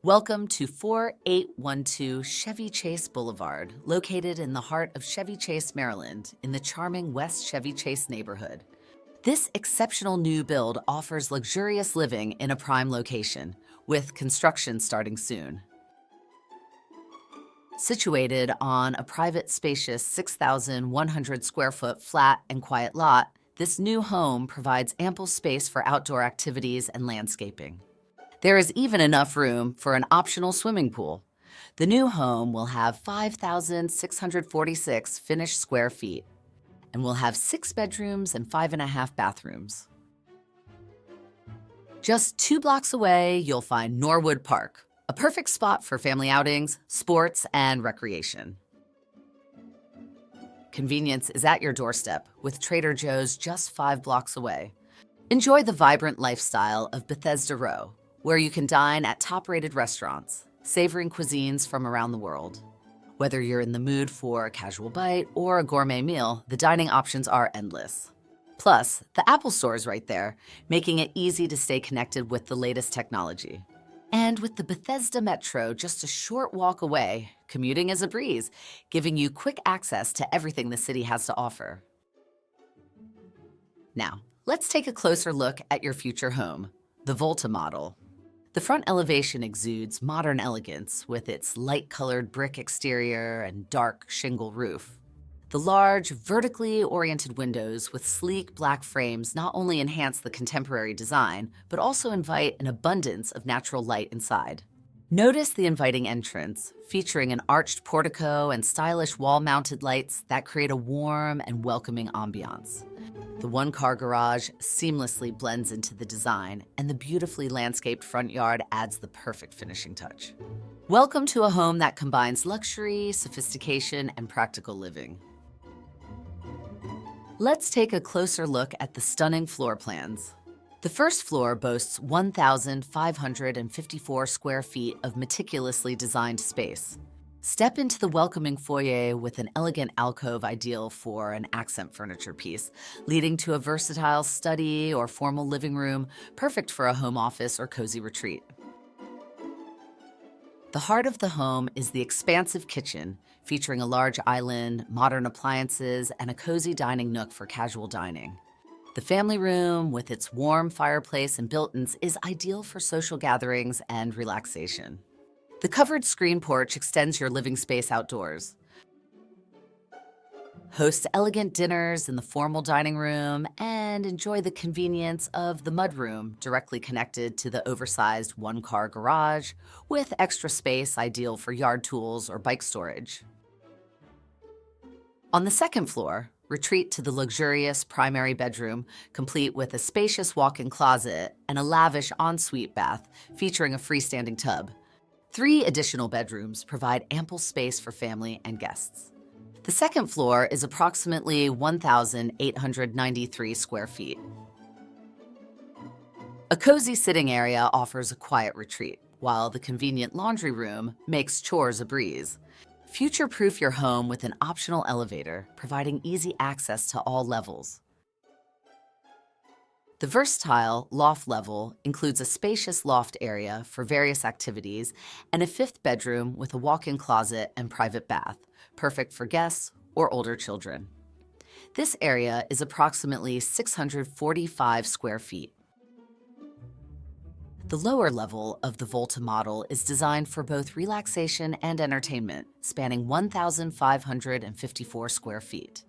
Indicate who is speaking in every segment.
Speaker 1: Welcome to 4812 Chevy Chase Boulevard, located in the heart of Chevy Chase, Maryland, in the charming West Chevy Chase neighborhood. This exceptional new build offers luxurious living in a prime location, with construction starting soon. Situated on a private, spacious 6,100 square foot flat and quiet lot, this new home provides ample space for outdoor activities and landscaping. There is even enough room for an optional swimming pool. The new home will have 5,646 finished square feet and will have 6 bedrooms and 5.5 bathrooms. Just 2 blocks away, you'll find Norwood Park, a perfect spot for family outings, sports, and recreation. Convenience is at your doorstep, with Trader Joe's just 5 blocks away. Enjoy the vibrant lifestyle of Bethesda Row, where you can dine at top-rated restaurants, savoring cuisines from around the world. Whether you're in the mood for a casual bite or a gourmet meal, the dining options are endless. Plus, the Apple Store is right there, making it easy to stay connected with the latest technology. And with the Bethesda Metro just a short walk away, commuting is a breeze, giving you quick access to everything the city has to offer. Now, let's take a closer look at your future home, the Volta model. The front elevation exudes modern elegance with its light-colored brick exterior and dark shingle roof. The large, vertically oriented windows with sleek black frames not only enhance the contemporary design, but also invite an abundance of natural light inside. Notice the inviting entrance, featuring an arched portico and stylish wall-mounted lights that create a warm and welcoming ambiance. The one-car garage seamlessly blends into the design, and the beautifully landscaped front yard adds the perfect finishing touch. Welcome to a home that combines luxury, sophistication, and practical living. Let's take a closer look at the stunning floor plans. The first floor boasts 1,554 square feet of meticulously designed space. Step into the welcoming foyer with an elegant alcove ideal for an accent furniture piece, leading to a versatile study or formal living room, perfect for a home office or cozy retreat. The heart of the home is the expansive kitchen, featuring a large island, modern appliances, and a cozy dining nook for casual dining. The family room, with its warm fireplace and built-ins, is ideal for social gatherings and relaxation. The covered screen porch extends your living space outdoors. Host elegant dinners in the formal dining room and enjoy the convenience of the mudroom directly connected to the oversized one-car garage with extra space ideal for yard tools or bike storage. On the second floor, retreat to the luxurious primary bedroom, complete with a spacious walk-in closet and a lavish ensuite bath featuring a freestanding tub. 3 additional bedrooms provide ample space for family and guests. The second floor is approximately 1,893 square feet. A cozy sitting area offers a quiet retreat, while the convenient laundry room makes chores a breeze. Future-proof your home with an optional elevator, providing easy access to all levels. The versatile loft level includes a spacious loft area for various activities and a 5th bedroom with a walk-in closet and private bath, perfect for guests or older children. This area is approximately 645 square feet. The lower level of the Volta model is designed for both relaxation and entertainment, spanning 1,554 square feet.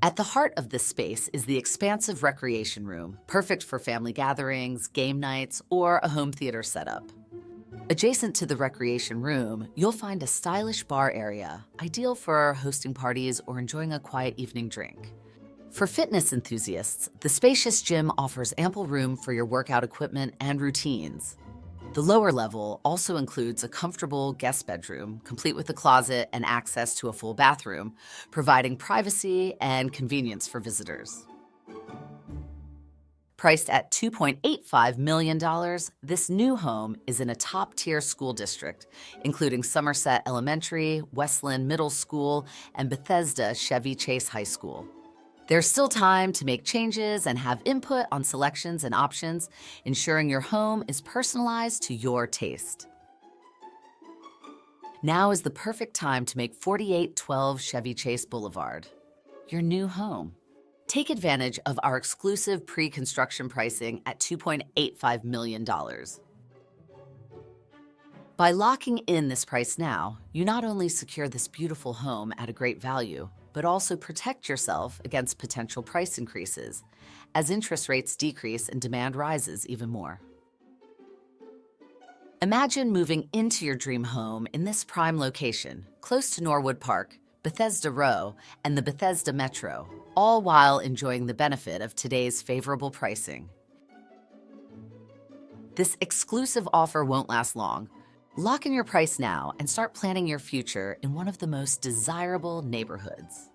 Speaker 1: At the heart of this space is the expansive recreation room, perfect for family gatherings, game nights, or a home theater setup. Adjacent to the recreation room, you'll find a stylish bar area, ideal for hosting parties or enjoying a quiet evening drink. For fitness enthusiasts, the spacious gym offers ample room for your workout equipment and routines. The lower level also includes a comfortable guest bedroom, complete with a closet and access to a full bathroom, providing privacy and convenience for visitors. Priced at $2.85 million, this new home is in a top-tier school district, including Somerset Elementary, Westland Middle School, and Bethesda Chevy Chase High School. There's still time to make changes and have input on selections and options, ensuring your home is personalized to your taste. Now is the perfect time to make 4812 Chevy Chase Blvd your new home. Take advantage of our exclusive pre-construction pricing at $2.85 million. By locking in this price now, you not only secure this beautiful home at a great value, but also protect yourself against potential price increases as interest rates decrease and demand rises even more. Imagine moving into your dream home in this prime location, close to Norwood Park, Bethesda Row, and the Bethesda Metro, all while enjoying the benefit of today's favorable pricing. This exclusive offer won't last long. Lock in your price now and start planning your future in one of the most desirable neighborhoods.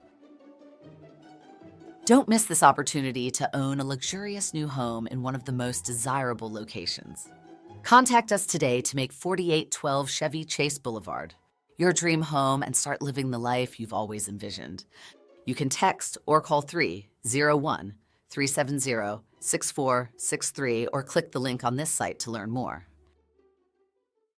Speaker 1: Don't miss this opportunity to own a luxurious new home in one of the most desirable locations. Contact us today to make 4812 Chevy Chase Blvd your dream home and start living the life you've always envisioned. You can text or call 301-370-6463 or click the link on this site to learn more.